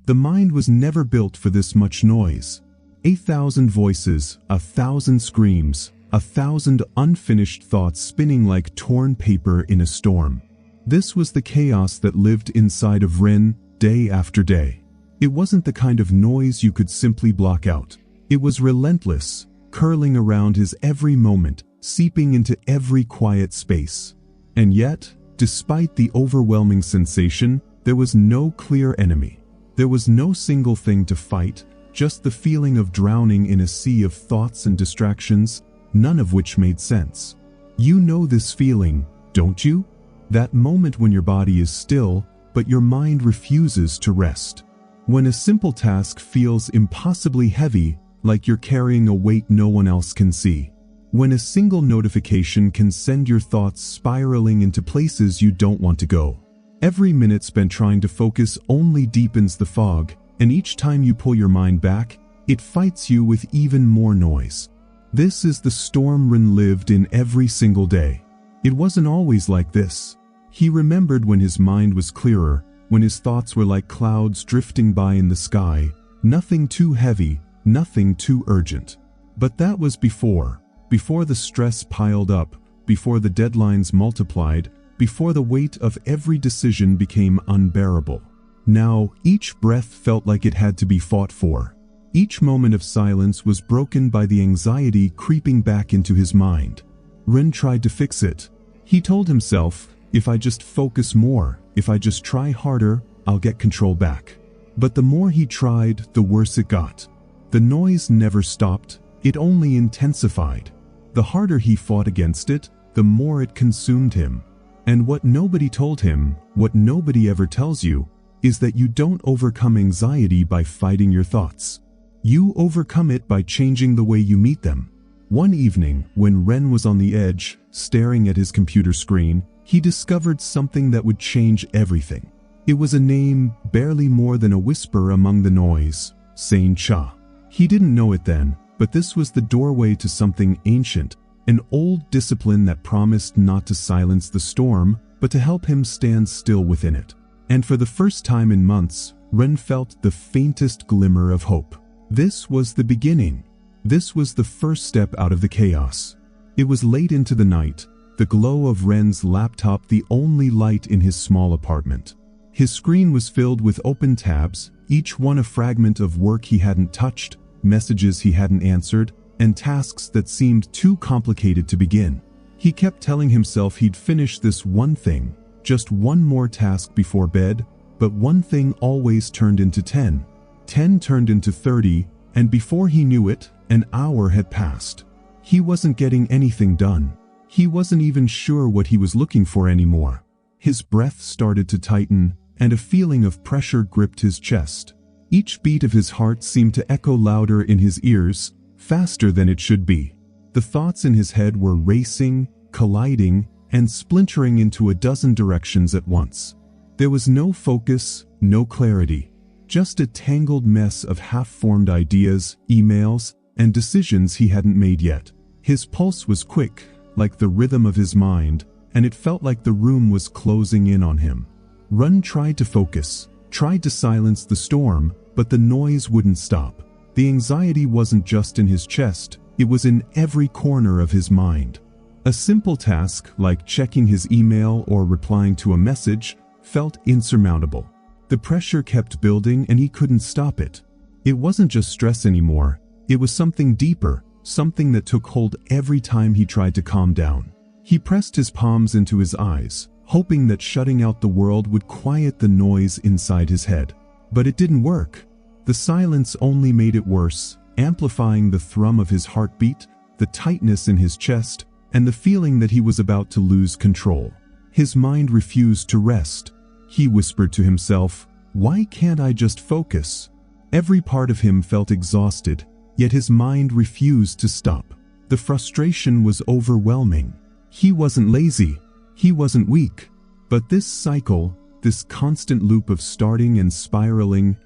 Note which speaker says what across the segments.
Speaker 1: The mind was never built for this much noise. 1,000 voices, 1,000 screams, 1,000 unfinished thoughts spinning like torn paper in a storm. This was the chaos that lived inside of Ren, day after day. It wasn't the kind of noise you could simply block out. It was relentless, curling around his every moment, seeping into every quiet space. And yet, despite the overwhelming sensation, there was no clear enemy. There was no single thing to fight, just the feeling of drowning in a sea of thoughts and distractions, none of which made sense. You know this feeling, don't you? That moment when your body is still, but your mind refuses to rest. When a simple task feels impossibly heavy, like you're carrying a weight no one else can see. When a single notification can send your thoughts spiraling into places you don't want to go. Every minute spent trying to focus only deepens the fog, and each time you pull your mind back, it fights you with even more noise. This is the storm Ren lived in every single day. It wasn't always like this. He remembered when his mind was clearer, when his thoughts were like clouds drifting by in the sky, nothing too heavy, nothing too urgent. But that was before the stress piled up, before the deadlines multiplied, before the weight of every decision became unbearable. Now, each breath felt like it had to be fought for. Each moment of silence was broken by the anxiety creeping back into his mind. Ren tried to fix it. He told himself, if I just focus more, if I just try harder, I'll get control back. But the more he tried, the worse it got. The noise never stopped, it only intensified. The harder he fought against it, the more it consumed him. And what nobody told him, what nobody ever tells you, is that you don't overcome anxiety by fighting your thoughts. You overcome it by changing the way you meet them. One evening, when Ren was on the edge, staring at his computer screen, he discovered something that would change everything. It was a name barely more than a whisper among the noise, Seishin Chōwa. He didn't know it then, but this was the doorway to something ancient, an old discipline that promised not to silence the storm, but to help him stand still within it. And for the first time in months, Ren felt the faintest glimmer of hope. This was the beginning. This was the first step out of the chaos. It was late into the night, the glow of Ren's laptop the only light in his small apartment. His screen was filled with open tabs, each one a fragment of work he hadn't touched, messages he hadn't answered, and tasks that seemed too complicated to begin. He kept telling himself he'd finish this one thing, just one more task before bed, but one thing always turned into 10. 10 turned into 30, and before he knew it, an hour had passed. He wasn't getting anything done. He wasn't even sure what he was looking for anymore. His breath started to tighten, and a feeling of pressure gripped his chest. Each beat of his heart seemed to echo louder in his ears, faster than it should be. The thoughts in his head were racing, colliding, and splintering into a dozen directions at once. There was no focus, no clarity. Just a tangled mess of half-formed ideas, emails, and decisions he hadn't made yet. His pulse was quick, like the rhythm of his mind, and it felt like the room was closing in on him. Ren tried to focus, tried to silence the storm, but the noise wouldn't stop. The anxiety wasn't just in his chest, it was in every corner of his mind. A simple task, like checking his email or replying to a message, felt insurmountable. The pressure kept building and he couldn't stop it. It wasn't just stress anymore, it was something deeper, something that took hold every time he tried to calm down. He pressed his palms into his eyes, hoping that shutting out the world would quiet the noise inside his head. But it didn't work. The silence only made it worse, amplifying the thrum of his heartbeat, the tightness in his chest, and the feeling that he was about to lose control. His mind refused to rest. He whispered to himself, "Why can't I just focus?" Every part of him felt exhausted, yet his mind refused to stop. The frustration was overwhelming. He wasn't lazy. He wasn't weak. But this cycle, this constant loop of starting and spiraling,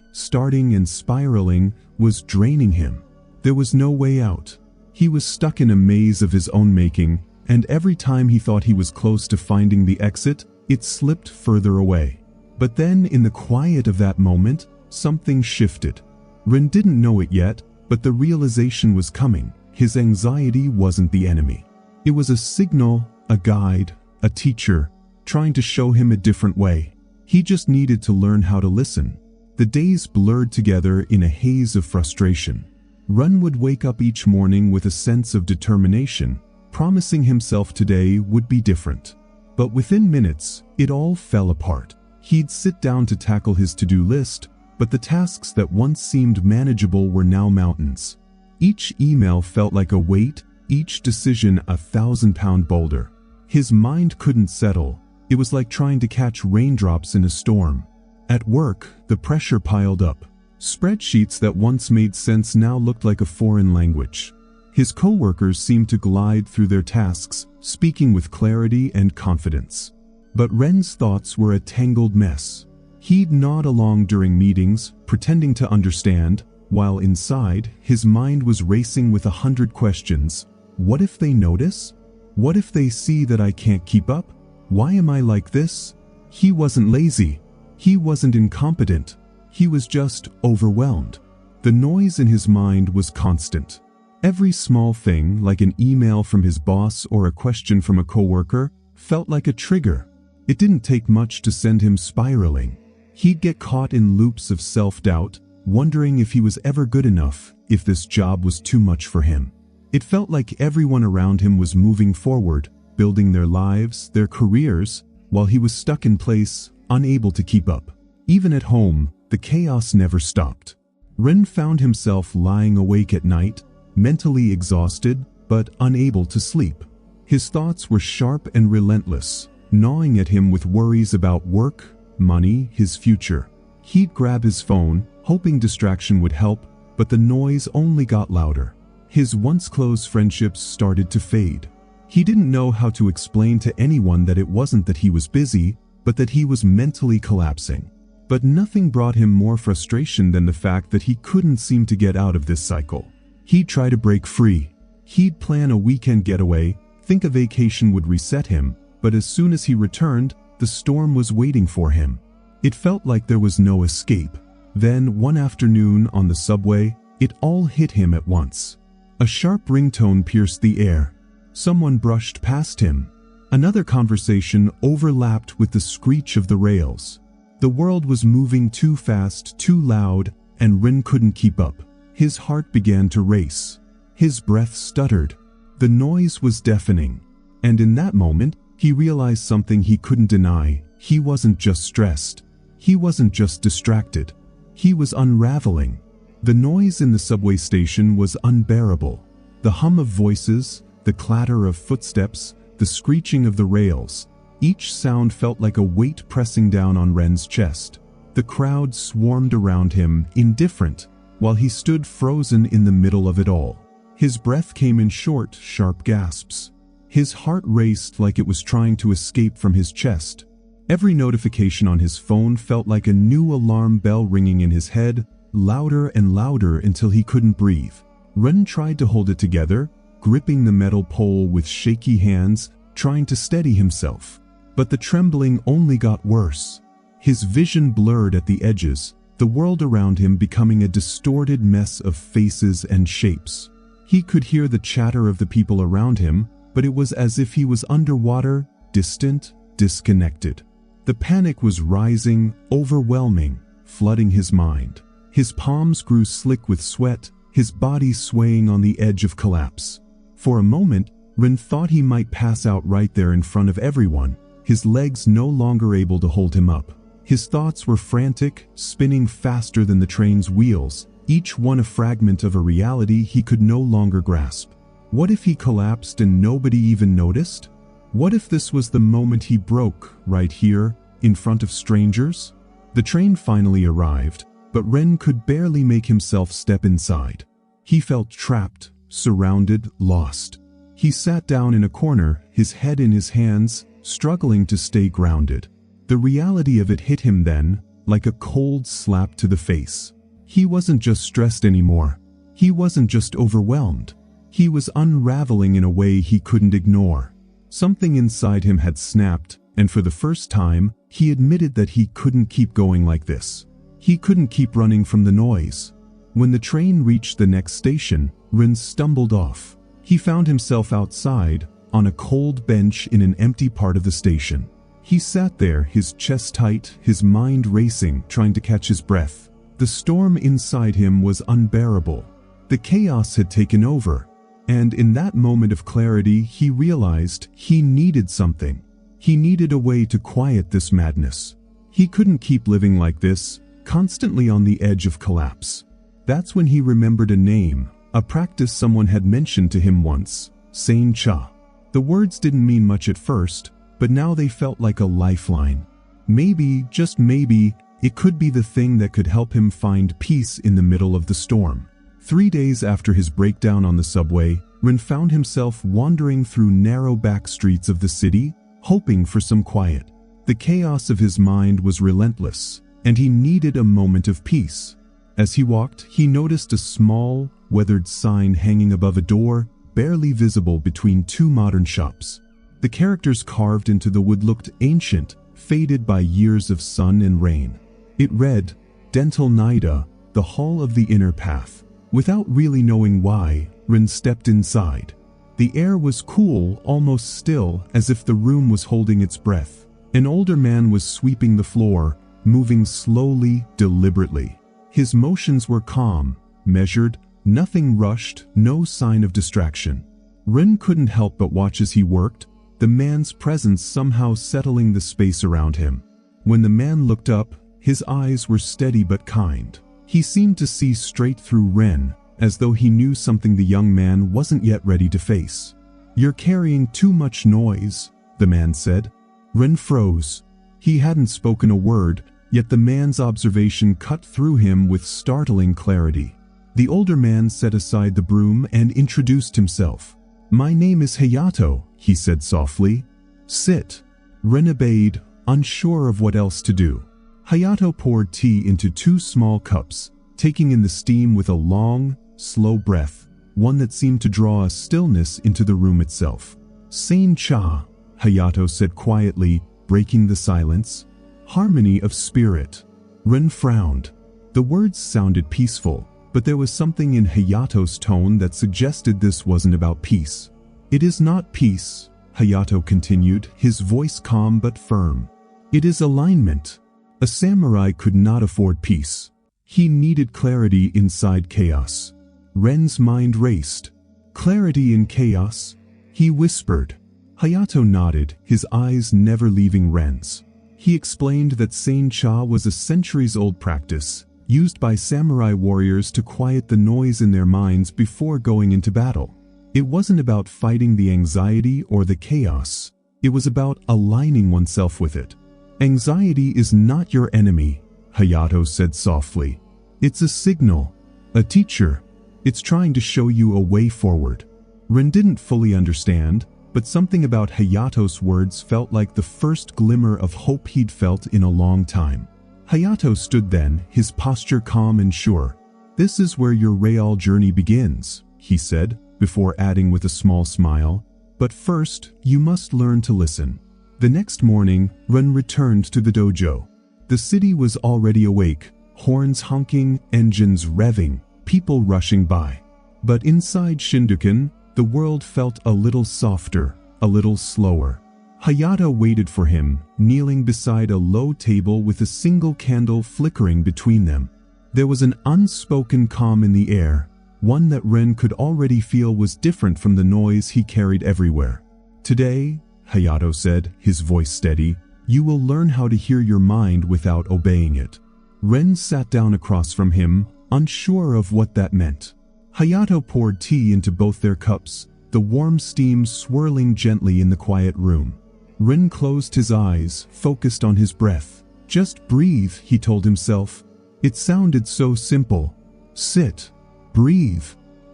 Speaker 1: was draining him. There was no way out. He was stuck in a maze of his own making, and every time he thought he was close to finding the exit, it slipped further away. But then, in the quiet of that moment, something shifted. Ren didn't know it yet, but the realization was coming. His anxiety wasn't the enemy. It was a signal, a guide, a teacher, trying to show him a different way. He just needed to learn how to listen. The days blurred together in a haze of frustration. Ren would wake up each morning with a sense of determination, promising himself today would be different. But within minutes, it all fell apart. He'd sit down to tackle his to-do list, but the tasks that once seemed manageable were now mountains. Each email felt like a weight, each decision a 1,000-pound boulder. His mind couldn't settle. It was like trying to catch raindrops in a storm. At work, the pressure piled up. Spreadsheets that once made sense now looked like a foreign language. His coworkers seemed to glide through their tasks, speaking with clarity and confidence. But Ren's thoughts were a tangled mess. He'd nod along during meetings, pretending to understand, while inside, his mind was racing with 100 questions. What if they notice? What if they see that I can't keep up? Why am I like this? He wasn't lazy. He wasn't incompetent. He was just overwhelmed. The noise in his mind was constant. Every small thing, like an email from his boss or a question from a coworker, felt like a trigger. It didn't take much to send him spiraling. He'd get caught in loops of self-doubt, wondering if he was ever good enough, if this job was too much for him. It felt like everyone around him was moving forward, building their lives, their careers, while he was stuck in place, unable to keep up. Even at home, the chaos never stopped. Ren found himself lying awake at night, mentally exhausted, but unable to sleep. His thoughts were sharp and relentless, gnawing at him with worries about work, money, his future. He'd grab his phone, hoping distraction would help, but the noise only got louder. His once close friendships started to fade. He didn't know how to explain to anyone that it wasn't that he was busy, but that he was mentally collapsing. But nothing brought him more frustration than the fact that he couldn't seem to get out of this cycle. He'd try to break free. He'd plan a weekend getaway, think a vacation would reset him, but as soon as he returned, the storm was waiting for him. It felt like there was no escape. Then, one afternoon on the subway, it all hit him at once. A sharp ringtone pierced the air. Someone brushed past him. Another conversation overlapped with the screech of the rails. The world was moving too fast, too loud, and Ren couldn't keep up. His heart began to race. His breath stuttered. The noise was deafening. And in that moment, he realized something he couldn't deny. He wasn't just stressed. He wasn't just distracted. He was unraveling. The noise in the subway station was unbearable. The hum of voices, the clatter of footsteps, the screeching of the rails. Each sound felt like a weight pressing down on Ren's chest. The crowd swarmed around him, indifferent, while he stood frozen in the middle of it all. His breath came in short, sharp gasps. His heart raced like it was trying to escape from his chest. Every notification on his phone felt like a new alarm bell ringing in his head, louder and louder until he couldn't breathe. Ren tried to hold it together, gripping the metal pole with shaky hands, trying to steady himself. But the trembling only got worse. His vision blurred at the edges, the world around him becoming a distorted mess of faces and shapes. He could hear the chatter of the people around him, but it was as if he was underwater, distant, disconnected. The panic was rising, overwhelming, flooding his mind. His palms grew slick with sweat, his body swaying on the edge of collapse. For a moment, Ren thought he might pass out right there in front of everyone, his legs no longer able to hold him up. His thoughts were frantic, spinning faster than the train's wheels, each one a fragment of a reality he could no longer grasp. What if he collapsed and nobody even noticed? What if this was the moment he broke, right here, in front of strangers? The train finally arrived, but Ren could barely make himself step inside. He felt trapped, surrounded, lost. He sat down in a corner, his head in his hands, struggling to stay grounded. The reality of it hit him then, like a cold slap to the face. He wasn't just stressed anymore. He wasn't just overwhelmed. He was unraveling in a way he couldn't ignore. Something inside him had snapped, and for the first time, he admitted that he couldn't keep going like this. He couldn't keep running from the noise. When the train reached the next station, Ren stumbled off. He found himself outside, on a cold bench in an empty part of the station. He sat there, his chest tight, his mind racing, trying to catch his breath. The storm inside him was unbearable. The chaos had taken over, and in that moment of clarity, he realized he needed something. He needed a way to quiet this madness. He couldn't keep living like this, constantly on the edge of collapse. That's when he remembered a name, a practice someone had mentioned to him once, Seishin Chōwa. The words didn't mean much at first, but now they felt like a lifeline. Maybe, just maybe, it could be the thing that could help him find peace in the middle of the storm. 3 days after his breakdown on the subway, Ren found himself wandering through narrow back streets of the city, hoping for some quiet. The chaos of his mind was relentless, and he needed a moment of peace. As he walked, he noticed a small, weathered sign hanging above a door, barely visible between two modern shops. The characters carved into the wood looked ancient, faded by years of sun and rain. It read, "Dental Nida, the Hall of the Inner Path." Without really knowing why, Ren stepped inside. The air was cool, almost still, as if the room was holding its breath. An older man was sweeping the floor, moving slowly, deliberately. His motions were calm, measured, nothing rushed, no sign of distraction. Ren couldn't help but watch as he worked, the man's presence somehow settling the space around him. When the man looked up, his eyes were steady but kind. He seemed to see straight through Ren, as though he knew something the young man wasn't yet ready to face. "You're carrying too much noise," the man said. Ren froze. He hadn't spoken a word, yet the man's observation cut through him with startling clarity. The older man set aside the broom and introduced himself. "My name is Hayato," he said softly. "Sit." Ren obeyed, unsure of what else to do. Hayato poured tea into 2 small cups, taking in the steam with a long, slow breath, one that seemed to draw a stillness into the room itself. "Seishin Chōwa," Hayato said quietly, breaking the silence. "Harmony of spirit." Ren frowned. The words sounded peaceful, but there was something in Hayato's tone that suggested this wasn't about peace. "It is not peace," Hayato continued, his voice calm but firm. "It is alignment." A samurai could not afford peace. He needed clarity inside chaos. Ren's mind raced. "Clarity in chaos?" he whispered. Hayato nodded, his eyes never leaving Ren's. He explained that Seishin Chōwa was a centuries-old practice, used by samurai warriors to quiet the noise in their minds before going into battle. It wasn't about fighting the anxiety or the chaos. It was about aligning oneself with it. "Anxiety is not your enemy," Hayato said softly. "It's a signal, a teacher. It's trying to show you a way forward." Ren didn't fully understand, but something about Hayato's words felt like the first glimmer of hope he'd felt in a long time. Hayato stood then, his posture calm and sure. "This is where your real journey begins," he said, before adding with a small smile. "But first, you must learn to listen." The next morning, Ren returned to the dojo. The city was already awake, horns honking, engines revving, people rushing by. But inside Shinduken, the world felt a little softer, a little slower. Hayato waited for him, kneeling beside a low table with a single candle flickering between them. There was an unspoken calm in the air, one that Ren could already feel was different from the noise he carried everywhere. "Today," Hayato said, his voice steady, "you will learn how to hear your mind without obeying it." Ren sat down across from him, unsure of what that meant. Hayato poured tea into both their cups, the warm steam swirling gently in the quiet room. Ren closed his eyes, focused on his breath. "Just breathe," he told himself. It sounded so simple. Sit. Breathe.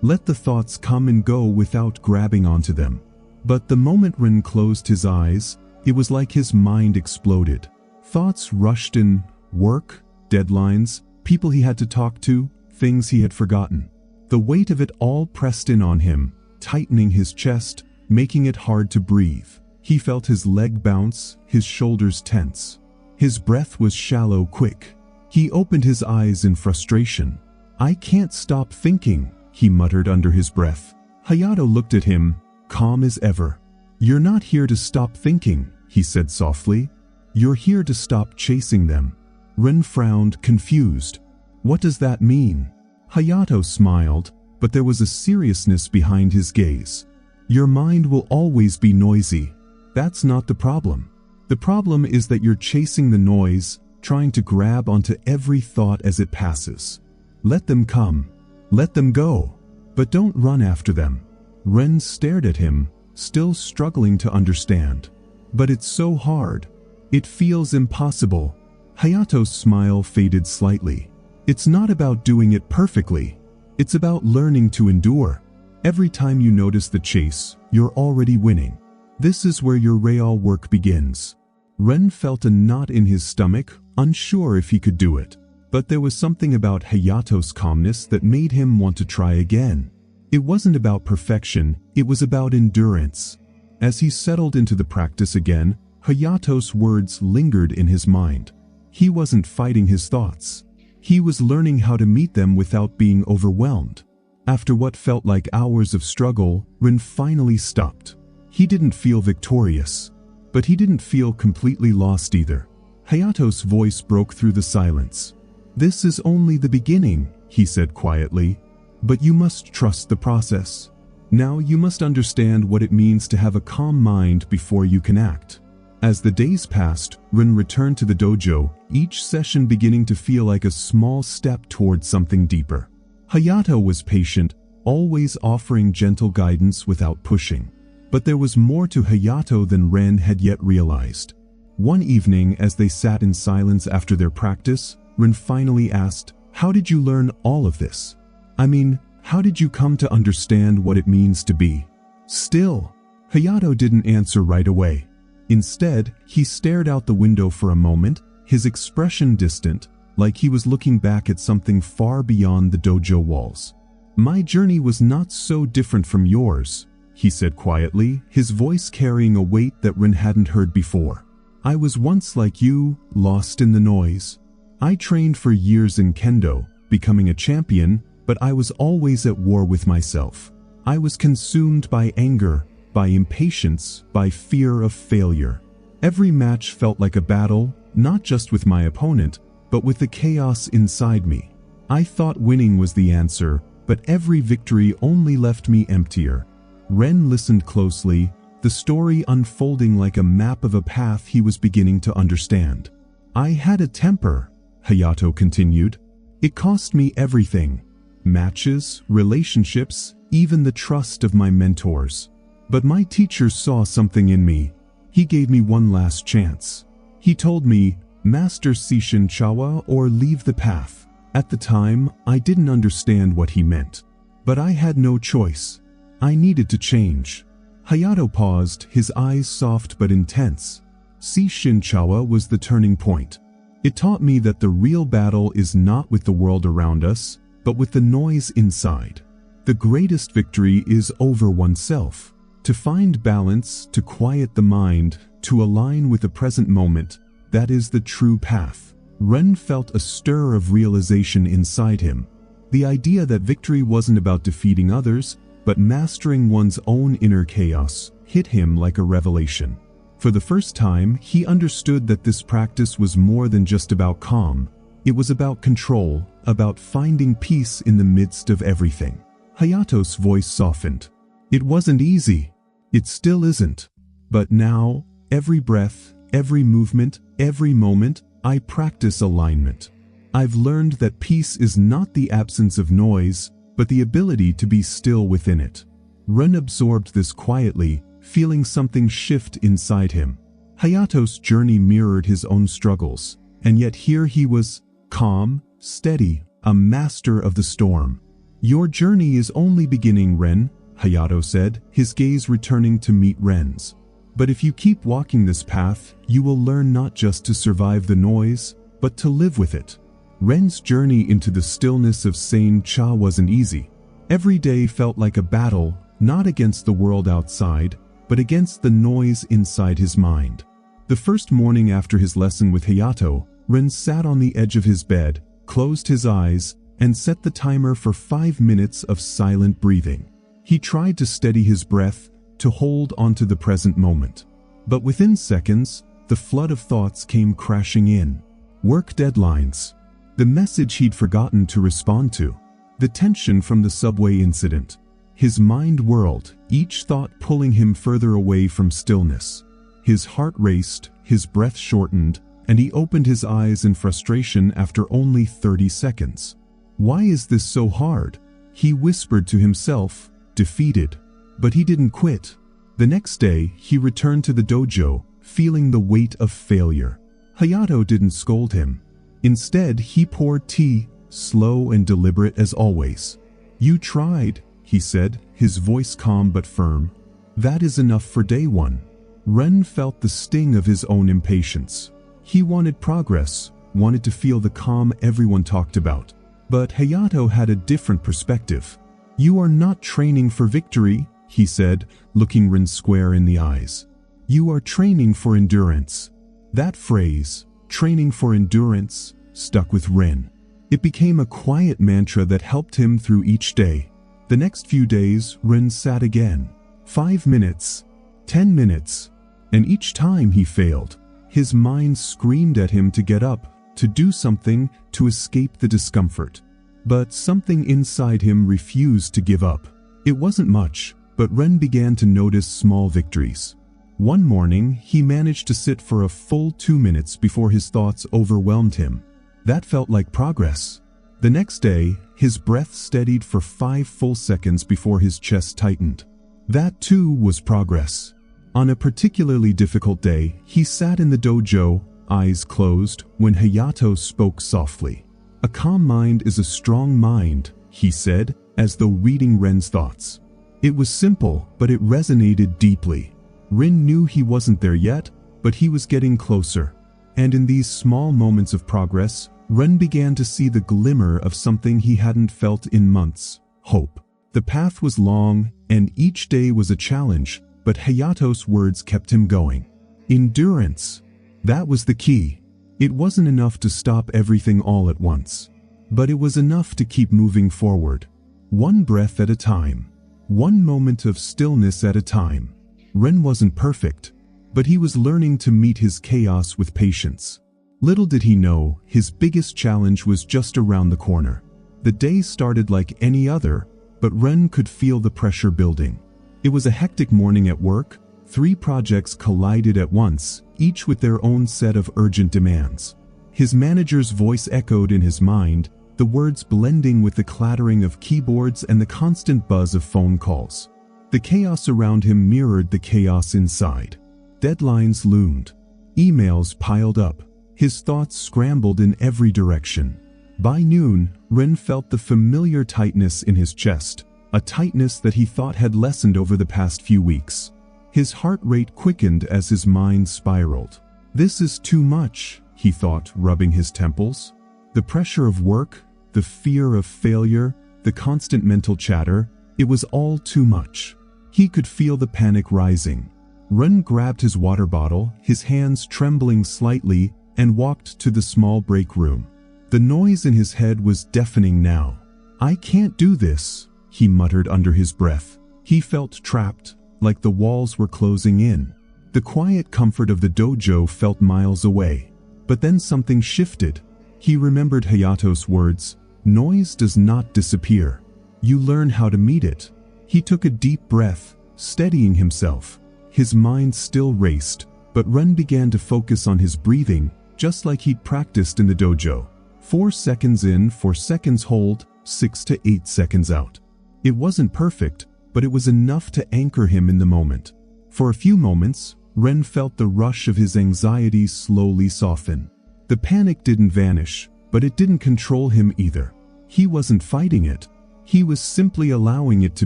Speaker 1: Let the thoughts come and go without grabbing onto them. But the moment Ren closed his eyes, it was like his mind exploded. Thoughts rushed in: work, deadlines, people he had to talk to, things he had forgotten. The weight of it all pressed in on him, tightening his chest, making it hard to breathe. He felt his leg bounce, his shoulders tense. His breath was shallow, quick. He opened his eyes in frustration. "I can't stop thinking," he muttered under his breath. Hayato looked at him, calm as ever. "You're not here to stop thinking," he said softly. "You're here to stop chasing them." Ren frowned, confused. "What does that mean?" Hayato smiled, but there was a seriousness behind his gaze. "Your mind will always be noisy. That's not the problem. The problem is that you're chasing the noise, trying to grab onto every thought as it passes. Let them come. Let them go. But don't run after them." Ren stared at him, still struggling to understand. "But it's so hard. It feels impossible." Hayato's smile faded slightly. "It's not about doing it perfectly. It's about learning to endure. Every time you notice the chase, you're already winning. This is where your real work begins." Ren felt a knot in his stomach, unsure if he could do it. But there was something about Hayato's calmness that made him want to try again. It wasn't about perfection, it was about endurance. As he settled into the practice again, Hayato's words lingered in his mind. He wasn't fighting his thoughts. He was learning how to meet them without being overwhelmed. After what felt like hours of struggle, Ren finally stopped. He didn't feel victorious, but he didn't feel completely lost either. Hayato's voice broke through the silence. "This is only the beginning," he said quietly, "but you must trust the process. Now you must understand what it means to have a calm mind before you can act." As the days passed, Ren returned to the dojo, each session beginning to feel like a small step towards something deeper. Hayato was patient, always offering gentle guidance without pushing. But there was more to Hayato than Ren had yet realized. One evening, as they sat in silence after their practice, Ren finally asked, "How did you learn all of this? I mean, how did you come to understand what it means to be still?" Hayato didn't answer right away. Instead, he stared out the window for a moment, his expression distant, like he was looking back at something far beyond the dojo walls. "My journey was not so different from yours," he said quietly, his voice carrying a weight that Ren hadn't heard before. "I was once like you, lost in the noise. I trained for years in kendo, becoming a champion, but I was always at war with myself. I was consumed by anger, by impatience, by fear of failure. Every match felt like a battle, not just with my opponent, but with the chaos inside me. I thought winning was the answer, but every victory only left me emptier." Ren listened closely, the story unfolding like a map of a path he was beginning to understand. "I had a temper," Hayato continued. "It cost me everything. Matches, relationships, even the trust of my mentors. But my teacher saw something in me. He gave me one last chance. He told me, 'Master Seishin Chōwa or leave the path.' At the time, I didn't understand what he meant. But I had no choice. I needed to change." Hayato paused, his eyes soft but intense. "Seishin Chōwa was the turning point. It taught me that the real battle is not with the world around us, but with the noise inside. The greatest victory is over oneself. To find balance, to quiet the mind, to align with the present moment, that is the true path." Ren felt a stir of realization inside him. The idea that victory wasn't about defeating others, but mastering one's own inner chaos, hit him like a revelation. For the first time, he understood that this practice was more than just about calm. It was about control, about finding peace in the midst of everything. Hayato's voice softened. "It wasn't easy. It still isn't. But now, every breath, every movement, every moment, I practice alignment. I've learned that peace is not the absence of noise, but the ability to be still within it." Ren absorbed this quietly, feeling something shift inside him. Hayato's journey mirrored his own struggles, and yet here he was, calm, steady, a master of the storm. "Your journey is only beginning, Ren," Hayato said, his gaze returning to meet Ren's. "But if you keep walking this path, you will learn not just to survive the noise, but to live with it." Ren's journey into the stillness of Seishin Chōwa wasn't easy. Every day felt like a battle, not against the world outside, but against the noise inside his mind. The first morning after his lesson with Hayato, Ren sat on the edge of his bed, closed his eyes, and set the timer for 5 minutes of silent breathing. He tried to steady his breath, to hold onto the present moment. But within seconds, the flood of thoughts came crashing in. Work deadlines. The message he'd forgotten to respond to. The tension from the subway incident. His mind whirled, each thought pulling him further away from stillness. His heart raced, his breath shortened, and he opened his eyes in frustration after only 30 seconds. "Why is this so hard?" he whispered to himself, defeated. But he didn't quit. The next day, he returned to the dojo, feeling the weight of failure. Hayato didn't scold him. Instead, he poured tea, slow and deliberate as always. "You tried," he said, his voice calm but firm. "That is enough for day one." Ren felt the sting of his own impatience. He wanted progress, wanted to feel the calm everyone talked about. But Hayato had a different perspective. "You are not training for victory," he said, looking Ren square in the eyes. "You are training for endurance." That phrase, training for endurance, stuck with Ren. It became a quiet mantra that helped him through each day. The next few days, Ren sat again. 5 minutes, 10 minutes, and each time he failed. His mind screamed at him to get up, to do something, to escape the discomfort. But something inside him refused to give up. It wasn't much, but Ren began to notice small victories. One morning, he managed to sit for a full 2 minutes before his thoughts overwhelmed him. That felt like progress. The next day, his breath steadied for 5 full seconds before his chest tightened. That too was progress. On a particularly difficult day, he sat in the dojo, eyes closed, when Hayato spoke softly. "A calm mind is a strong mind," he said, as though reading Ren's thoughts. It was simple, but it resonated deeply. Ren knew he wasn't there yet, but he was getting closer. And in these small moments of progress, Ren began to see the glimmer of something he hadn't felt in months: hope. The path was long, and each day was a challenge, but Hayato's words kept him going. Endurance. That was the key. It wasn't enough to stop everything all at once. But it was enough to keep moving forward. One breath at a time. One moment of stillness at a time. Ren wasn't perfect, but he was learning to meet his chaos with patience. Little did he know, his biggest challenge was just around the corner. The day started like any other, but Ren could feel the pressure building. It was a hectic morning at work. 3 projects collided at once, each with their own set of urgent demands. His manager's voice echoed in his mind, the words blending with the clattering of keyboards and the constant buzz of phone calls. The chaos around him mirrored the chaos inside. Deadlines loomed. Emails piled up. His thoughts scrambled in every direction. By noon, Ren felt the familiar tightness in his chest, a tightness that he thought had lessened over the past few weeks. His heart rate quickened as his mind spiraled. "This is too much," he thought, rubbing his temples. The pressure of work, the fear of failure, the constant mental chatter, it was all too much. He could feel the panic rising. Ren grabbed his water bottle, his hands trembling slightly, and walked to the small break room. The noise in his head was deafening now. "I can't do this," he muttered under his breath. He felt trapped, like the walls were closing in. The quiet comfort of the dojo felt miles away. But then something shifted. He remembered Hayato's words, "Noise does not disappear. You learn how to meet it." He took a deep breath, steadying himself. His mind still raced, but Ren began to focus on his breathing, just like he'd practiced in the dojo. 4 seconds in, 4 seconds hold, 6 to 8 seconds out. It wasn't perfect, but it was enough to anchor him in the moment. For a few moments, Ren felt the rush of his anxiety slowly soften. The panic didn't vanish, but it didn't control him either. He wasn't fighting it. He was simply allowing it to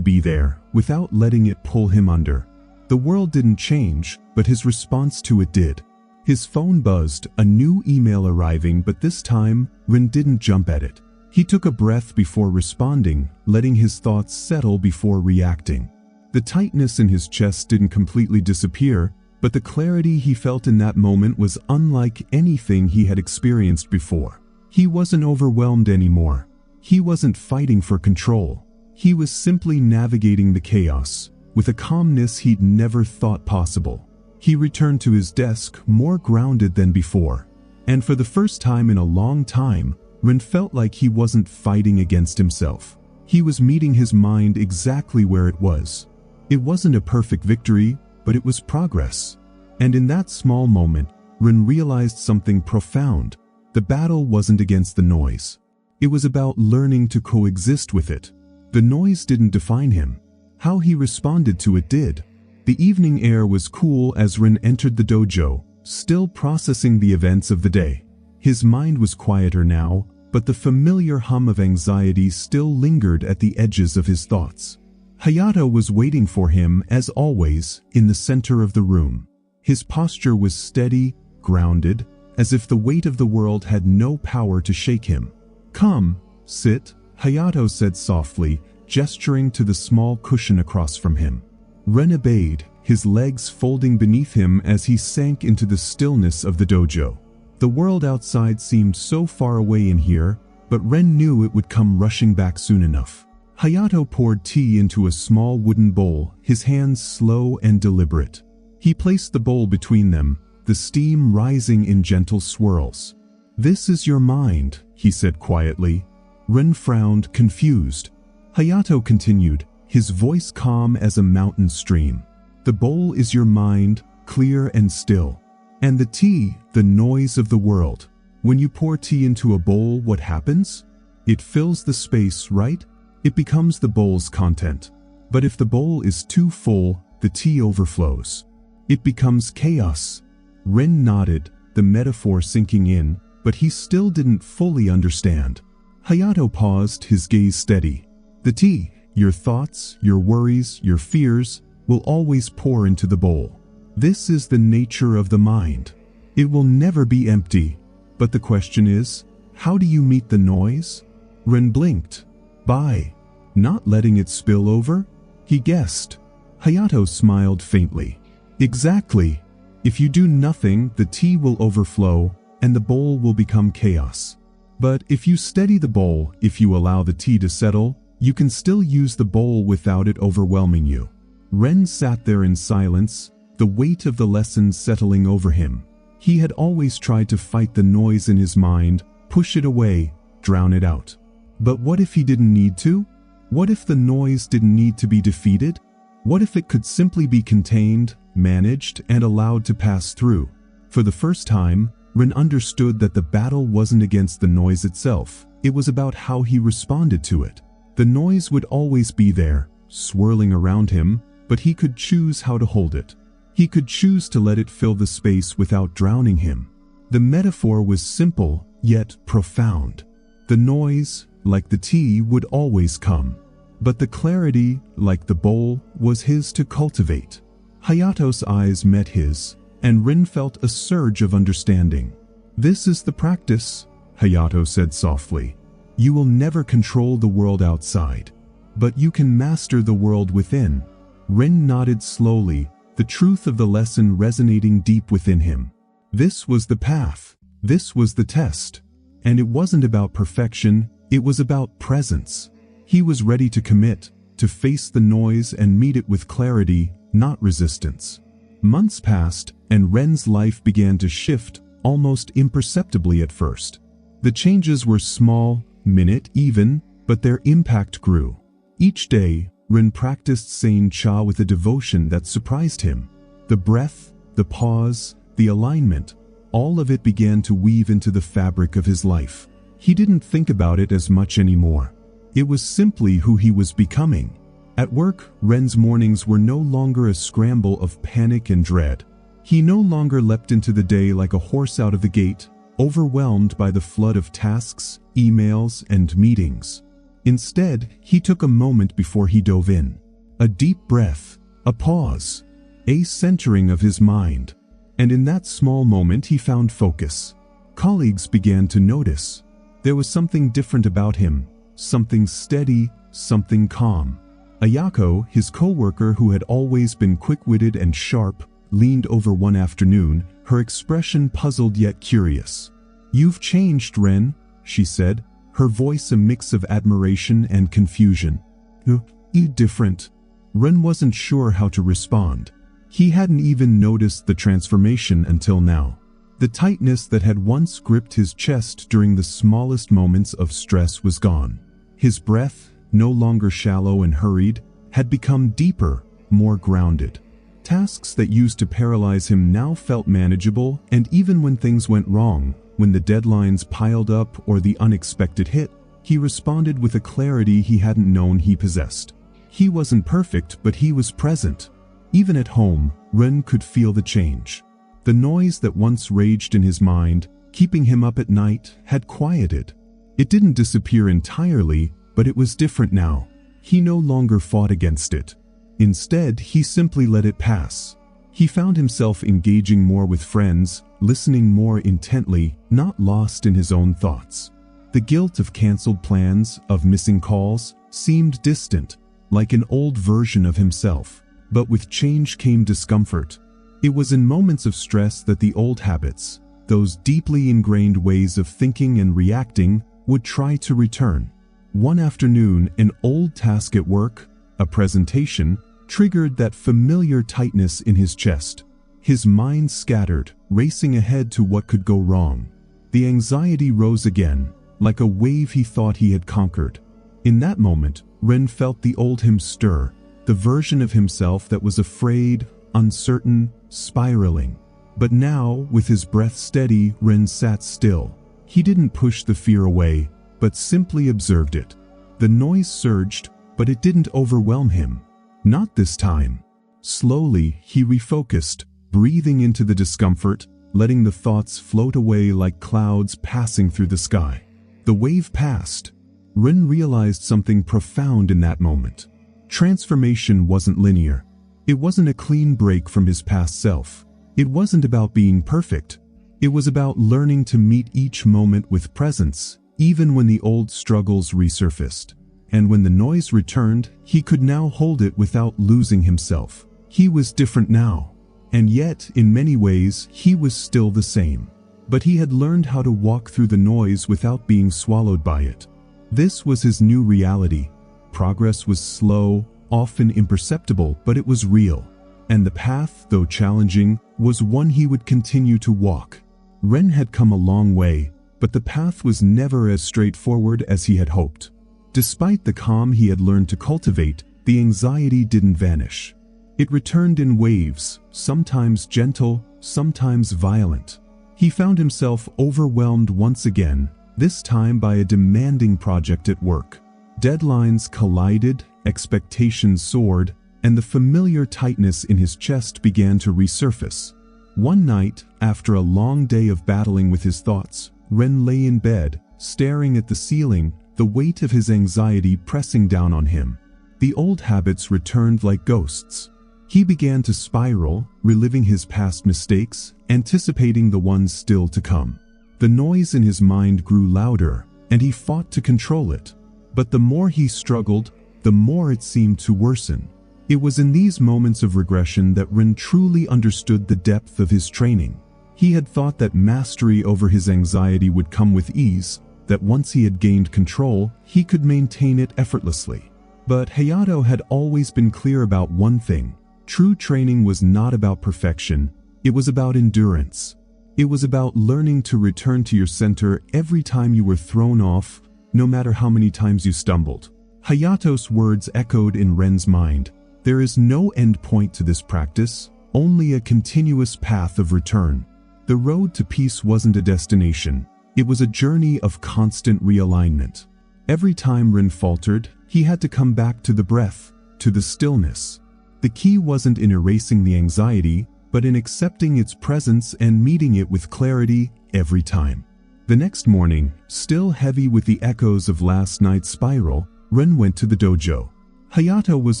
Speaker 1: be there, without letting it pull him under. The world didn't change, but his response to it did. His phone buzzed, a new email arriving, but this time, Ren didn't jump at it. He took a breath before responding, letting his thoughts settle before reacting. The tightness in his chest didn't completely disappear, But the clarity he felt in that moment was unlike anything he had experienced before. He wasn't overwhelmed anymore. He wasn't fighting for control. He was simply navigating the chaos with a calmness he'd never thought possible. He returned to his desk more grounded than before. And for the first time in a long time, Ren felt like he wasn't fighting against himself. He was meeting his mind exactly where it was. It wasn't a perfect victory, but it was progress. And in that small moment, Ren realized something profound. The battle wasn't against the noise. It was about learning to coexist with it. The noise didn't define him. How he responded to it did. The evening air was cool as Ren entered the dojo, still processing the events of the day. His mind was quieter now, but the familiar hum of anxiety still lingered at the edges of his thoughts. Hayato was waiting for him, as always, in the center of the room. His posture was steady, grounded, as if the weight of the world had no power to shake him. "Come, sit," Hayato said softly, gesturing to the small cushion across from him. Ren obeyed, his legs folding beneath him as he sank into the stillness of the dojo. The world outside seemed so far away in here, but Ren knew it would come rushing back soon enough. Hayato poured tea into a small wooden bowl, his hands slow and deliberate. He placed the bowl between them, the steam rising in gentle swirls. "This is your mind," he said quietly. Ren frowned, confused. Hayato continued, his voice calm as a mountain stream. "The bowl is your mind, clear and still. And the tea, the noise of the world. When you pour tea into a bowl, what happens? It fills the space, right? It becomes the bowl's content. But if the bowl is too full, the tea overflows. It becomes chaos." Ren nodded, the metaphor sinking in, but he still didn't fully understand. Hayato paused, his gaze steady. "The tea, your thoughts, your worries, your fears, will always pour into the bowl. This is the nature of the mind. It will never be empty. But the question is, how do you meet the noise?" Ren blinked. "By not letting it spill over?" he guessed. Hayato smiled faintly. "Exactly. If you do nothing, the tea will overflow, and the bowl will become chaos. But if you steady the bowl, if you allow the tea to settle, you can still use the bowl without it overwhelming you." Ren sat there in silence, the weight of the lesson settling over him. He had always tried to fight the noise in his mind, push it away, drown it out. But what if he didn't need to? What if the noise didn't need to be defeated? What if it could simply be contained, managed, and allowed to pass through? For the first time, Ren understood that the battle wasn't against the noise itself. It was about how he responded to it. The noise would always be there, swirling around him, but he could choose how to hold it. He could choose to let it fill the space without drowning him. The metaphor was simple, yet profound. The noise, like the tea, would always come. But the clarity, like the bowl, was his to cultivate. Hayato's eyes met his, and Ren felt a surge of understanding. "This is the practice," Hayato said softly. "You will never control the world outside, but you can master the world within." Ren nodded slowly, the truth of the lesson resonating deep within him. This was the path. This was the test. And it wasn't about perfection, it was about presence. He was ready to commit, to face the noise and meet it with clarity, not resistance. Months passed, and Ren's life began to shift, almost imperceptibly at first. The changes were small, minute even, but their impact grew. Each day, Ren practiced Seishin Chōwa with a devotion that surprised him. The breath, the pause, the alignment, all of it began to weave into the fabric of his life. He didn't think about it as much anymore. It was simply who he was becoming. At work, Ren's mornings were no longer a scramble of panic and dread. He no longer leapt into the day like a horse out of the gate, overwhelmed by the flood of tasks, emails, and meetings. Instead, he took a moment before he dove in. A deep breath, a pause, a centering of his mind. And in that small moment he found focus. Colleagues began to notice. There was something different about him, something steady, something calm. Ayako, his co-worker who had always been quick-witted and sharp, leaned over one afternoon, her expression puzzled yet curious. "You've changed, Ren," she said, her voice a mix of admiration and confusion. "You different." Ren wasn't sure how to respond. He hadn't even noticed the transformation until now. The tightness that had once gripped his chest during the smallest moments of stress was gone. His breath, no longer shallow and hurried, had become deeper, more grounded. Tasks that used to paralyze him now felt manageable, and even when things went wrong, when the deadlines piled up or the unexpected hit, he responded with a clarity he hadn't known he possessed. He wasn't perfect, but he was present. Even at home, Ren could feel the change. The noise that once raged in his mind, keeping him up at night, had quieted. It didn't disappear entirely, but it was different now. He no longer fought against it. Instead, he simply let it pass. He found himself engaging more with friends, listening more intently, not lost in his own thoughts. The guilt of canceled plans, of missing calls, seemed distant, like an old version of himself. But with change came discomfort. It was in moments of stress that the old habits, those deeply ingrained ways of thinking and reacting, would try to return. One afternoon, an old task at work, a presentation, triggered that familiar tightness in his chest. His mind scattered, racing ahead to what could go wrong. The anxiety rose again, like a wave he thought he had conquered. In that moment, Ren felt the old him stir, the version of himself that was afraid, uncertain, spiraling. But now, with his breath steady, Ren sat still. He didn't push the fear away, but simply observed it. The noise surged, but it didn't overwhelm him. Not this time. Slowly, he refocused, breathing into the discomfort, letting the thoughts float away like clouds passing through the sky. The wave passed. Ren realized something profound in that moment. Transformation wasn't linear. It wasn't a clean break from his past self. It wasn't about being perfect. It was about learning to meet each moment with presence, even when the old struggles resurfaced. And when the noise returned, he could now hold it without losing himself. He was different now. And yet, in many ways, he was still the same. But he had learned how to walk through the noise without being swallowed by it. This was his new reality. Progress was slow, often imperceptible, but it was real. And the path, though challenging, was one he would continue to walk. Ren had come a long way, but the path was never as straightforward as he had hoped. Despite the calm he had learned to cultivate, the anxiety didn't vanish. It returned in waves, sometimes gentle, sometimes violent. He found himself overwhelmed once again, this time by a demanding project at work. Deadlines collided, expectations soared, and the familiar tightness in his chest began to resurface. One night, after a long day of battling with his thoughts, Ren lay in bed, staring at the ceiling, the weight of his anxiety pressing down on him. The old habits returned like ghosts. He began to spiral, reliving his past mistakes, anticipating the ones still to come. The noise in his mind grew louder, and he fought to control it. But the more he struggled, the more it seemed to worsen. It was in these moments of regression that Ren truly understood the depth of his training. He had thought that mastery over his anxiety would come with ease, that once he had gained control, he could maintain it effortlessly. But Hayato had always been clear about one thing. True training was not about perfection, it was about endurance. It was about learning to return to your center every time you were thrown off, no matter how many times you stumbled. Hayato's words echoed in Ren's mind. There is no end point to this practice, only a continuous path of return. The road to peace wasn't a destination, it was a journey of constant realignment. Every time Ren faltered, he had to come back to the breath, to the stillness. The key wasn't in erasing the anxiety, but in accepting its presence and meeting it with clarity every time. The next morning, still heavy with the echoes of last night's spiral, Ren went to the dojo. Hayato was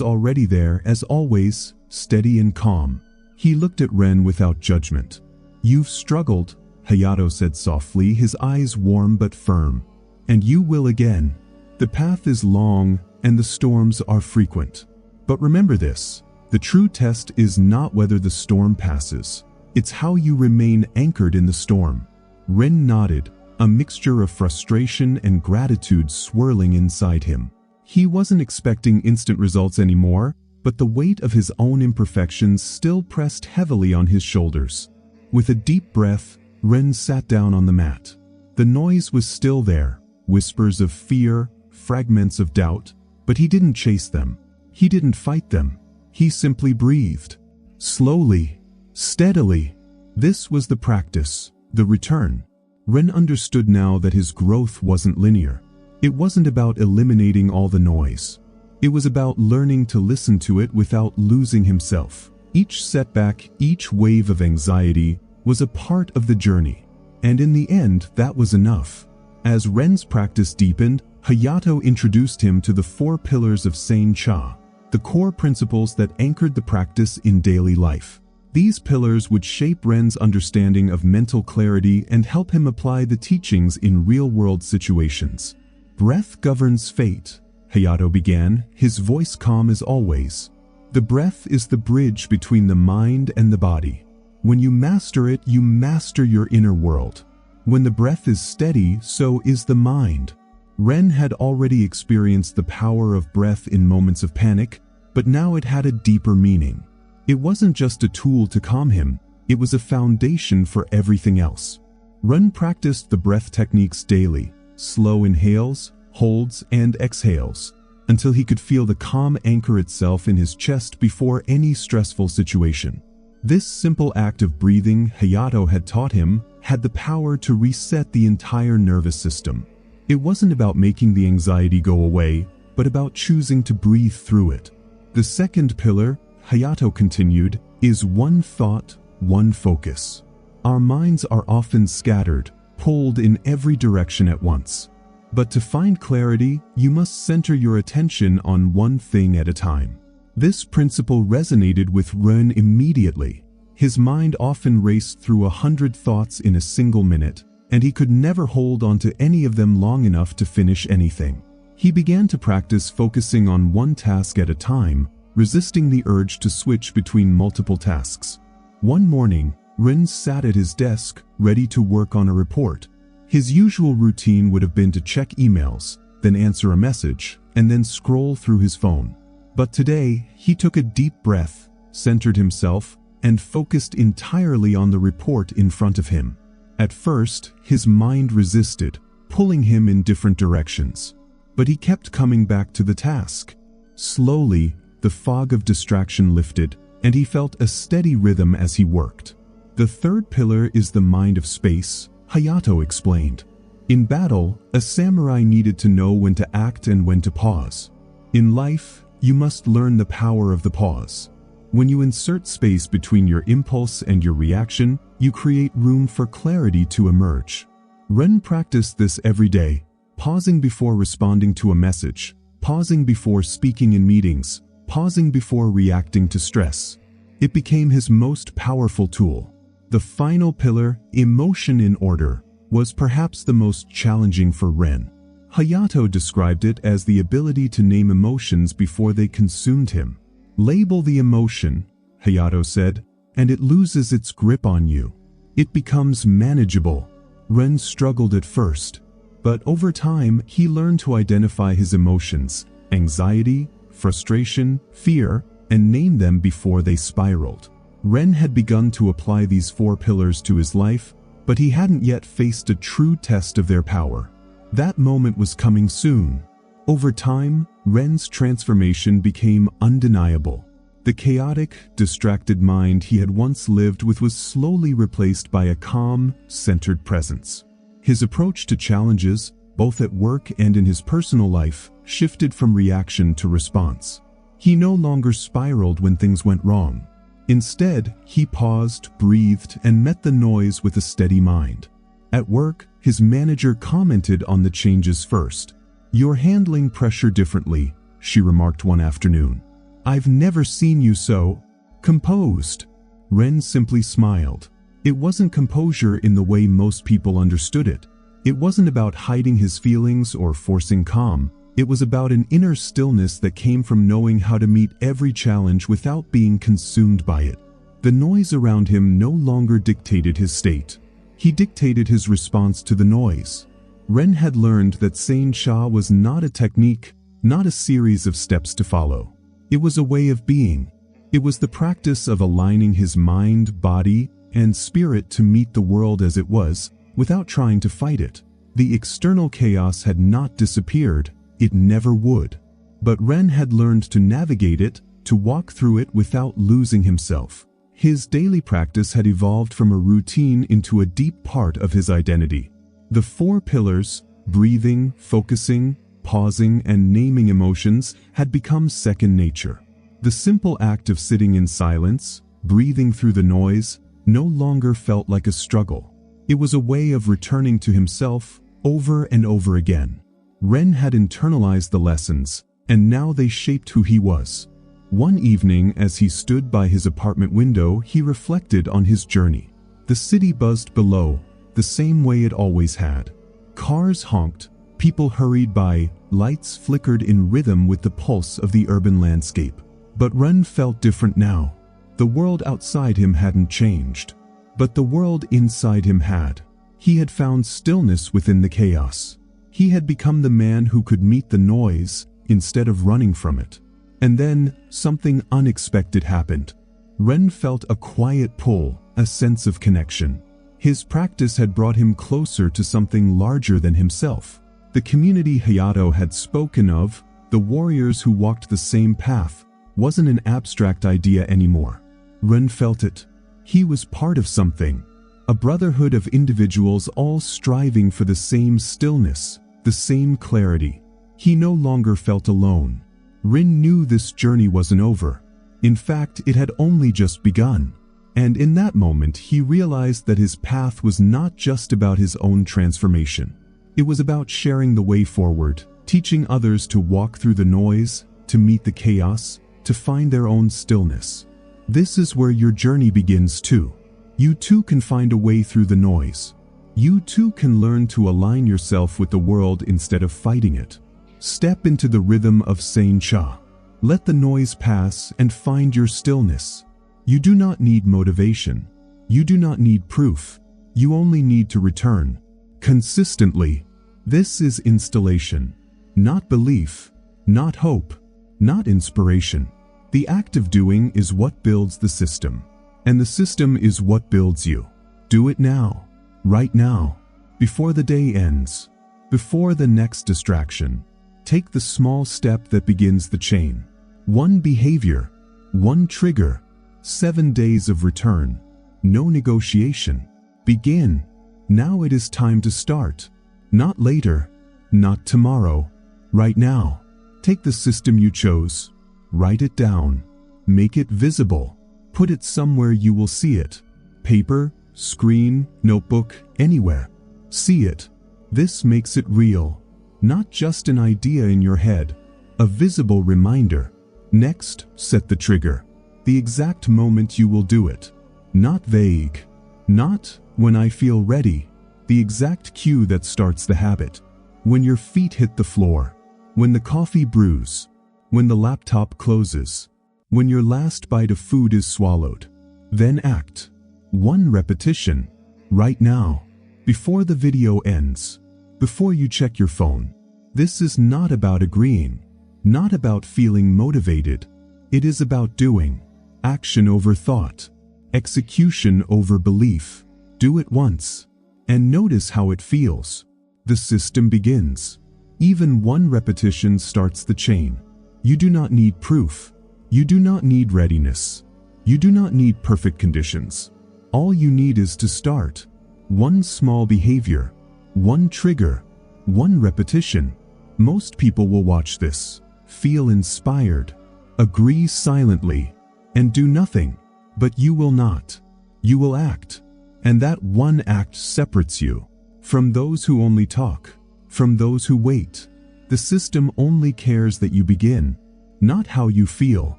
Speaker 1: already there, as always, steady and calm. He looked at Ren without judgment. "You've struggled," Hayato said softly, his eyes warm but firm. "And you will again. The path is long, and the storms are frequent. But remember this, The true test is not whether the storm passes. It's how you remain anchored in the storm. Ren nodded, a mixture of frustration and gratitude swirling inside him. He wasn't expecting instant results anymore, but the weight of his own imperfections still pressed heavily on his shoulders. With a deep breath, Ren sat down on the mat. The noise was still there, whispers of fear, fragments of doubt, but he didn't chase them. He didn't fight them. He simply breathed. Slowly, steadily. This was the practice, the return. Ren understood now that his growth wasn't linear. It wasn't about eliminating all the noise. It was about learning to listen to it without losing himself. Each setback, each wave of anxiety was a part of the journey. And in the end, that was enough. As Ren's practice deepened, Hayato introduced him to the 4 pillars of Seishin Chōwa, the core principles that anchored the practice in daily life. These pillars would shape Ren's understanding of mental clarity and help him apply the teachings in real-world situations. Breath governs fate, Hayato began, his voice calm as always. The breath is the bridge between the mind and the body. When you master it, you master your inner world. When the breath is steady, so is the mind. Ren had already experienced the power of breath in moments of panic, but now it had a deeper meaning. It wasn't just a tool to calm him, it was a foundation for everything else. Ren practiced the breath techniques daily, slow inhales, holds, and exhales, until he could feel the calm anchor itself in his chest before any stressful situation. This simple act of breathing Hayato had taught him had the power to reset the entire nervous system. It wasn't about making the anxiety go away, but about choosing to breathe through it. The second pillar, Hayato continued, is one thought, one focus. Our minds are often scattered, pulled in every direction at once. But to find clarity, you must center your attention on one thing at a time. This principle resonated with Ren immediately. His mind often raced through 100 thoughts in a single minute, and he could never hold on to any of them long enough to finish anything. He began to practice focusing on one task at a time, resisting the urge to switch between multiple tasks. One morning, Ren sat at his desk, ready to work on a report. His usual routine would have been to check emails, then answer a message, and then scroll through his phone. But today, he took a deep breath, centered himself, and focused entirely on the report in front of him. At first, his mind resisted, pulling him in different directions. But he kept coming back to the task. Slowly, the fog of distraction lifted, and he felt a steady rhythm as he worked. The third pillar is the mind of space, Hayato explained. In battle, a samurai needed to know when to act and when to pause. In life, you must learn the power of the pause. When you insert space between your impulse and your reaction, you create room for clarity to emerge. Ren practiced this every day, pausing before responding to a message, pausing before speaking in meetings, pausing before reacting to stress. It became his most powerful tool. The final pillar, emotion in order, was perhaps the most challenging for Ren. Hayato described it as the ability to name emotions before they consumed him. Label the emotion, Hayato said, and it loses its grip on you. It becomes manageable. Ren struggled at first, but over time he learned to identify his emotions, anxiety, frustration, fear, and name them before they spiraled. Ren had begun to apply these 4 pillars to his life, but he hadn't yet faced a true test of their power. That moment was coming soon. Over time, Ren's transformation became undeniable. The chaotic, distracted mind he had once lived with was slowly replaced by a calm, centered presence. His approach to challenges, both at work and in his personal life, shifted from reaction to response. He no longer spiraled when things went wrong. Instead, he paused, breathed, and met the noise with a steady mind. At work, his manager commented on the changes first. "You're handling pressure differently," she remarked one afternoon. "I've never seen you so composed." Ren simply smiled. It wasn't composure in the way most people understood it. It wasn't about hiding his feelings or forcing calm. It was about an inner stillness that came from knowing how to meet every challenge without being consumed by it. The noise around him no longer dictated his state. He dictated his response to the noise. Ren had learned that Seishin Chōwa was not a technique, not a series of steps to follow. It was a way of being. It was the practice of aligning his mind, body, and spirit to meet the world as it was, without trying to fight it. The external chaos had not disappeared. It never would. But Ren had learned to navigate it, to walk through it without losing himself. His daily practice had evolved from a routine into a deep part of his identity. The 4 pillars, breathing, focusing, pausing, and naming emotions, had become second nature. The simple act of sitting in silence, breathing through the noise, no longer felt like a struggle. It was a way of returning to himself over and over again. Ren had internalized the lessons, and now they shaped who he was. One evening, as he stood by his apartment window, he reflected on his journey. The city buzzed below, the same way it always had. Cars honked, people hurried by, lights flickered in rhythm with the pulse of the urban landscape. But Ren felt different now. The world outside him hadn't changed, but the world inside him had. He had found stillness within the chaos. He had become the man who could meet the noise instead of running from it. And then, something unexpected happened. Ren felt a quiet pull, a sense of connection. His practice had brought him closer to something larger than himself. The community Hayato had spoken of, the warriors who walked the same path, wasn't an abstract idea anymore. Ren felt it. He was part of something. A brotherhood of individuals all striving for the same stillness, the same clarity. He no longer felt alone. Ren knew this journey wasn't over. In fact, it had only just begun. And in that moment, he realized that his path was not just about his own transformation. It was about sharing the way forward, teaching others to walk through the noise, to meet the chaos, to find their own stillness. This is where your journey begins too. You too can find a way through the noise. You too can learn to align yourself with the world instead of fighting it. Step into the rhythm of Seishin Chōwa. Let the noise pass and find your stillness. You do not need motivation. You do not need proof. You only need to return. Consistently. This is installation. Not belief. Not hope. Not inspiration. The act of doing is what builds the system. And the system is what builds you. Do it now. Right now. Before the day ends. Before the next distraction. Take the small step that begins the chain. One behavior. One trigger. 7 days of return. No negotiation. Begin. Now it is time to start. Not later. Not tomorrow. Right now. Take the system you chose. Write it down. Make it visible. Put it somewhere you will see it. Paper, screen, notebook, anywhere. See it. This makes it real. Not just an idea in your head. A visible reminder. Next, set the trigger. The exact moment you will do it. Not vague. Not when I feel ready. The exact cue that starts the habit. When your feet hit the floor. When the coffee brews. When the laptop closes. When your last bite of food is swallowed. Then act. One repetition. Right now. Before the video ends. Before you check your phone. This is not about agreeing. Not about feeling motivated. It is about doing. Action over thought. Execution over belief. Do it once. And notice how it feels. The system begins. Even one repetition starts the chain. You do not need proof. You do not need readiness. You do not need perfect conditions. All you need is to start. One small behavior. One trigger. One repetition. Most people will watch this, feel inspired, agree silently, and do nothing. But you will not. You will act. And that one act separates you from those who only talk, from those who wait. The system only cares that you begin, not how you feel,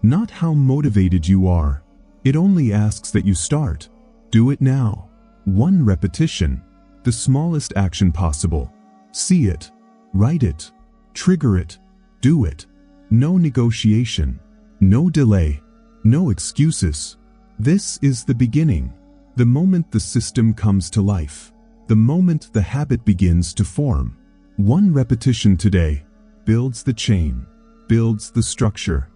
Speaker 1: not how motivated you are. It only asks that you start. Do it now. One repetition, the smallest action possible. See it, write it, trigger it, do it. No negotiation, no delay, no excuses. This is the beginning. The moment the system comes to life, the moment the habit begins to form. One repetition today builds the chain, builds the structure,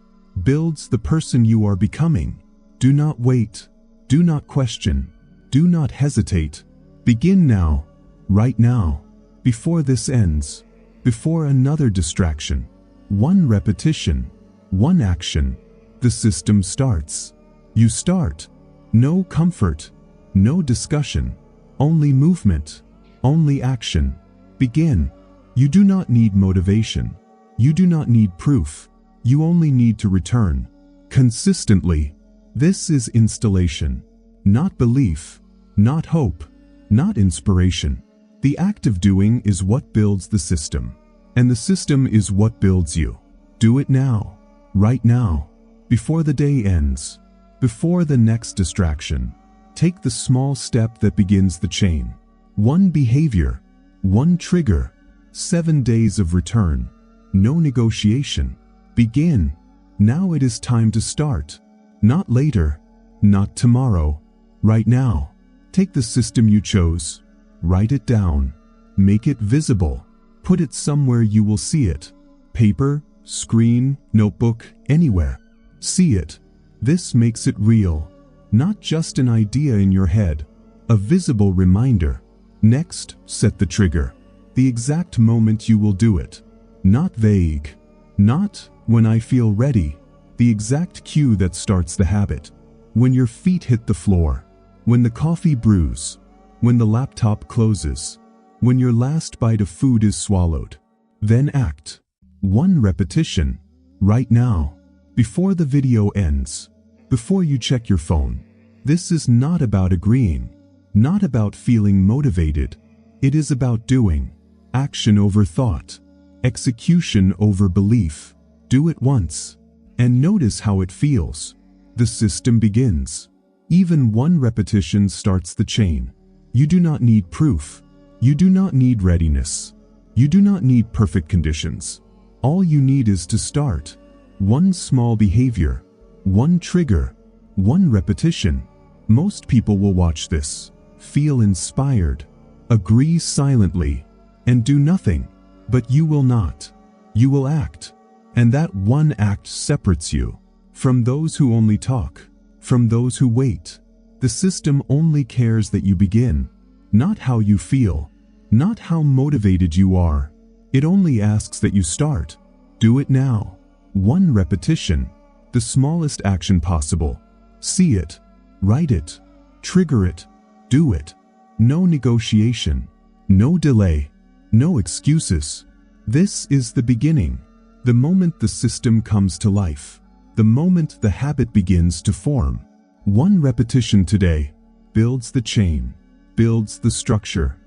Speaker 1: builds the person you are becoming. Do not wait, do not question, do not hesitate. Begin now, right now, before this ends, before another distraction. One repetition, one action, the system starts. You start. No comfort, no discussion, only movement, only action. Begin. You do not need motivation. You do not need proof. You only need to return. Consistently. This is installation, not belief, not hope, not inspiration. The act of doing is what builds the system, and the system is what builds you. Do it now, right now, before the day ends, before the next distraction. Take the small step that begins the chain. One behavior, one trigger, 7 days of return. No negotiation. Begin. Now it is time to start. Not later, not tomorrow, right now. Take the system you chose, write it down, make it visible, put it somewhere you will see it. Paper, screen, notebook, anywhere. See it. This makes it real, not just an idea in your head, a visible reminder. Next, set the trigger, the exact moment you will do it. Not vague, not when I feel ready. The exact cue that starts the habit. When your feet hit the floor, when the coffee brews, when the laptop closes, when your last bite of food is swallowed. Then act. One repetition, right now, before the video ends, before you check your phone. This is not about agreeing, not about feeling motivated. It is about doing. Action over thought, execution over belief. Do it once, and notice how it feels. The system begins. Even one repetition starts the chain. You do not need proof. You do not need readiness. You do not need perfect conditions. All you need is to start. One small behavior, one trigger, one repetition. Most people will watch this, feel inspired, agree silently, and do nothing. But you will not. You will act. And that one act separates you from those who only talk, from those who wait. The system only cares that you begin, not how you feel, not how motivated you are. It only asks that you start. Do it now. One repetition, the smallest action possible. See it, write it, trigger it, do it. No negotiation, no delay, no excuses. This is the beginning. The moment the system comes to life, the moment the habit begins to form. One repetition today builds the chain, builds the structure,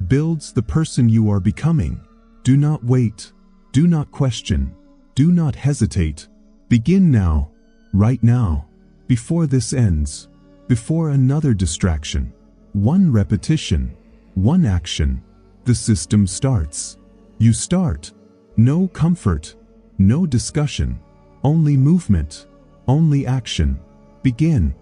Speaker 1: builds the person you are becoming. Do not wait, do not question, do not hesitate. Begin now, right now, before this ends, before another distraction. One repetition, one action, the system starts. You start. No comfort, no discussion, only movement, only action. Begin.